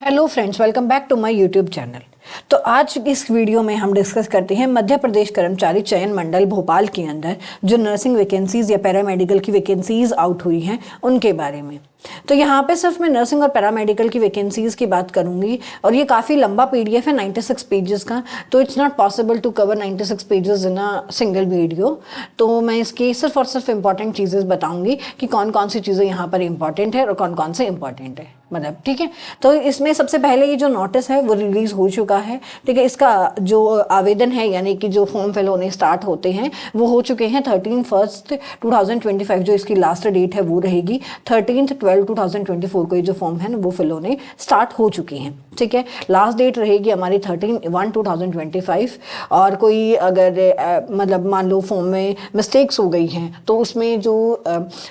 Hello friends, welcome back to my YouTube channel. तो आज इस वीडियो में हम डिस्कस करते हैं मध्य प्रदेश कर्मचारी चयन मंडल भोपाल के अंदर जो नर्सिंग वैकेंसीज या पैरामेडिकल की वैकेंसीज आउट हुई हैं उनके बारे में। तो यहाँ पे सिर्फ मैं नर्सिंग और पैरामेडिकल की वैकेंसीज की बात करूंगी और ये काफ़ी लंबा पीडीएफ है 96 पेजेस का, तो it's not possible to cover 96 pages in a single video. तो मैं इसकी सिर्फ और सिर्फ इंपॉर्टेंट चीज़ें बताऊंगी कि कौन कौन सी चीज़ें यहाँ पर इंपॉर्टेंट है और कौन कौन से इंपॉर्टेंट है, मतलब ठीक है। तो इसमें सबसे पहले ये जो नोटिस है वो रिलीज हो चुका है, ठीक है। इसका जो आवेदन है यानी कि जो फॉर्म फिल होने स्टार्ट होते हैं वो हो चुके हैं 13/1/2025 जो इसकी लास्ट डेट है वो रहेगी 13/12/2024 को ये जो फॉर्म है वो फिल होने स्टार्ट हो चुके हैं, ठीक है। लास्ट डेट रहेगी हमारी 13/1/2025 और कोई अगर मतलब मान लो फॉर्म में मिस्टेक्स हो गई हैं तो उसमें जो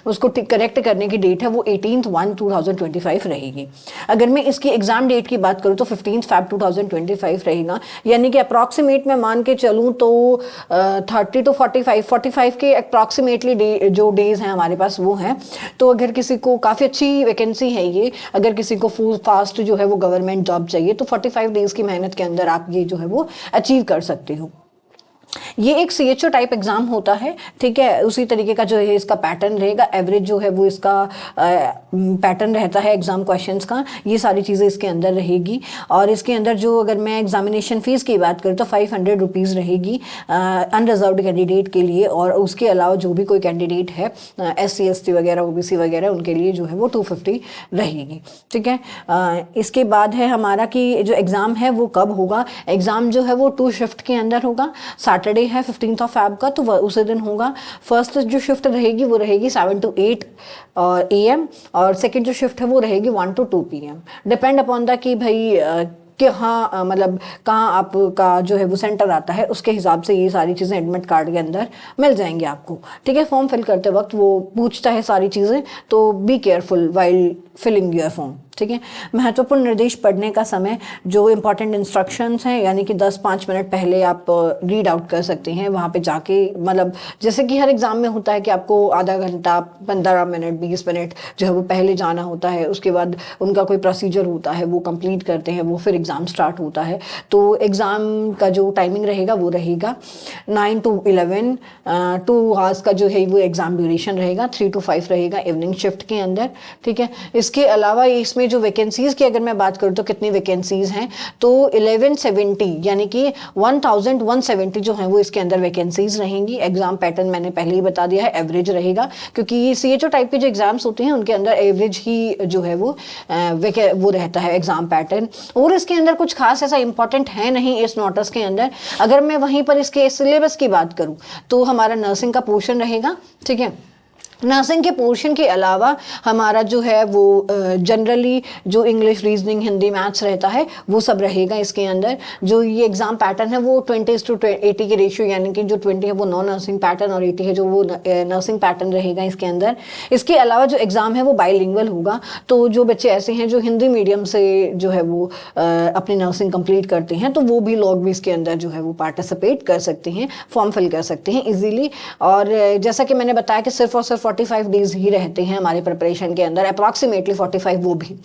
उसको करेक्ट करने की डेट है वो 18/1/2025 रहेगी। अगर मैं इसकी एग्जाम डेट की बात करूँ तो 15 Feb 2025 रहेगा, यानी कि अप्रॉक्सीमेट मैं मान के चलूँ तो 30 to 45 के अप्रॉक्सीमेटली जो डेज हैं हमारे पास वो हैं। तो अगर किसी को काफ़ी अच्छी वैकेंसी है ये, अगर किसी को फुल फास्ट जो है वो गवर्नमेंट जॉब चाहिए तो 45 डेज की मेहनत के अंदर आप ये जो है वो अचीव कर सकते हो। ये एक CHO टाइप एग्जाम होता है, ठीक है। उसी तरीके का जो है इसका पैटर्न रहेगा, एवरेज जो है वो इसका पैटर्न रहता है एग्जाम क्वेश्चंस का, ये सारी चीज़ें इसके अंदर रहेगी। और इसके अंदर जो अगर मैं एग्जामिनेशन फीस की बात करूँ तो 500 रुपीज़ रहेगी अनरिजर्व्ड कैंडिडेट के लिए, और उसके अलावा जो भी कोई कैंडिडेट है SC ST वगैरह OBC वगैरह उनके लिए जो है वो 250 रहेगी, ठीक है। इसके बाद है हमारा कि जो एग्ज़ाम है वो कब होगा। एग्ज़ाम जो है वो 2 शिफ्ट के अंदर होगा। सैटरडे है 15 Feb का तो उसी दिन होगा। फर्स्ट जो शिफ्ट रहेगी वो रहेगी 7 to 8 AM और सेकंड जो शिफ्ट है वो रहेगी 1 to 2 PM। Depend upon the कि भाई कि हाँ मतलब कहाँ आपका जो है वो सेंटर आता है, उसके हिसाब से ये सारी चीज़ें एडमिट कार्ड के अंदर मिल जाएंगी आपको, ठीक है। फॉर्म फिल करते वक्त वो पूछता है सारी चीज़ें, तो be careful while filling your form, ठीक है। महत्वपूर्ण निर्देश पढ़ने का समय, जो इंपॉर्टेंट इंस्ट्रक्शंस हैं यानी कि 10-5 मिनट पहले आप रीड आउट कर सकते हैं वहाँ पे जाके। मतलब जैसे कि हर एग्ज़ाम में होता है कि आपको आधा घंटा 15 मिनट 20 मिनट जो है वो पहले जाना होता है, उसके बाद उनका कोई प्रोसीजर होता है वो कंप्लीट करते हैं, वो फिर एग्ज़ाम स्टार्ट होता है। तो एग्ज़ाम का जो टाइमिंग रहेगा वो रहेगा 9 to 11, 2 hours का जो है वो एग्ज़ाम ड्यूरेशन रहेगा, 3 to 5 रहेगा इवनिंग शिफ्ट के अंदर, ठीक है। इसके अलावा इसमें जो वैकेंसीज की अगर मैं बात करूँ तो कितनी वैकेंसीज हैं तो 1170 यानी कि 1170 जो है वो इसके अंदर वैकेंसीज रहेंगी। एग्जाम पैटर्न मैंने पहले ही बता दिया है, एवरेज रहेगा, क्योंकि ये CHO टाइप के जो एग्जाम्स होते हैं उनके अंदर एवरेज ही जो है वो रहता है एग्जाम पैटर्न। और इसके अंदर कुछ खास ऐसा इंपॉर्टेंट है नहीं इस नोटिस के अंदर। अगर मैं वहीं पर इसके सिलेबस की बात करूँ तो हमारा नर्सिंग का पोर्शन रहेगा, ठीक है। नर्सिंग के पोर्शन के अलावा हमारा जो है वो जनरली जो इंग्लिश रीजनिंग हिंदी मैथ्स रहता है वो सब रहेगा इसके अंदर। जो ये एग्ज़ाम पैटर्न है वो 20:80 के रेशियो, यानी कि जो 20 है वो नॉन नर्सिंग पैटर्न और 80 है जो वो नर्सिंग पैटर्न रहेगा इसके अंदर। इसके अलावा जो एग्ज़ाम है वो बाइलिंगुअल होगा, तो जो बच्चे ऐसे हैं जो हिंदी मीडियम से जो है वो अपनी नर्सिंग कंप्लीट करते हैं तो वो भी लोग भी इसके अंदर जो है वो पार्टिसिपेट कर सकते हैं, फॉर्म फिल कर सकते हैं ईजिली। और जैसा कि मैंने बताया कि सिर्फ और सिर्फ 45 डेज ही रहते हैं हमारे प्रिपरेशन के अंदर, अप्रॉक्सीमेटली 45 वो भी,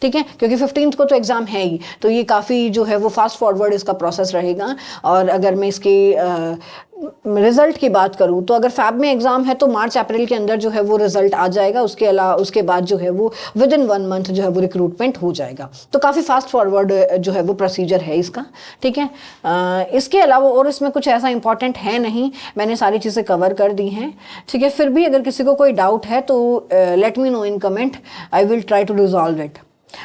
ठीक है, क्योंकि 15 को तो एग्जाम है ही, तो ये काफ़ी जो है वो फास्ट फॉरवर्ड इसका प्रोसेस रहेगा। और अगर मैं इसके रिजल्ट की बात करूं तो अगर फैब में एग्जाम है तो मार्च अप्रैल के अंदर जो है वो रिजल्ट आ जाएगा। उसके अलावा उसके बाद जो है वो विद इन 1 month जो है वो रिक्रूटमेंट हो जाएगा। तो काफ़ी फास्ट फॉरवर्ड जो है वो प्रोसीजर है इसका, ठीक है। इसके अलावा और इसमें कुछ ऐसा इंपॉर्टेंट है नहीं, मैंने सारी चीज़ें कवर कर दी हैं, ठीक है। फिर भी अगर किसी को कोई डाउट है तो let me know in comment, I will try to resolve it.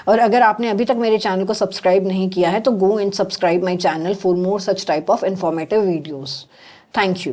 और अगर आपने अभी तक मेरे चैनल को सब्सक्राइब नहीं किया है तो go and subscribe my channel for more such type of informative videos. Thank you.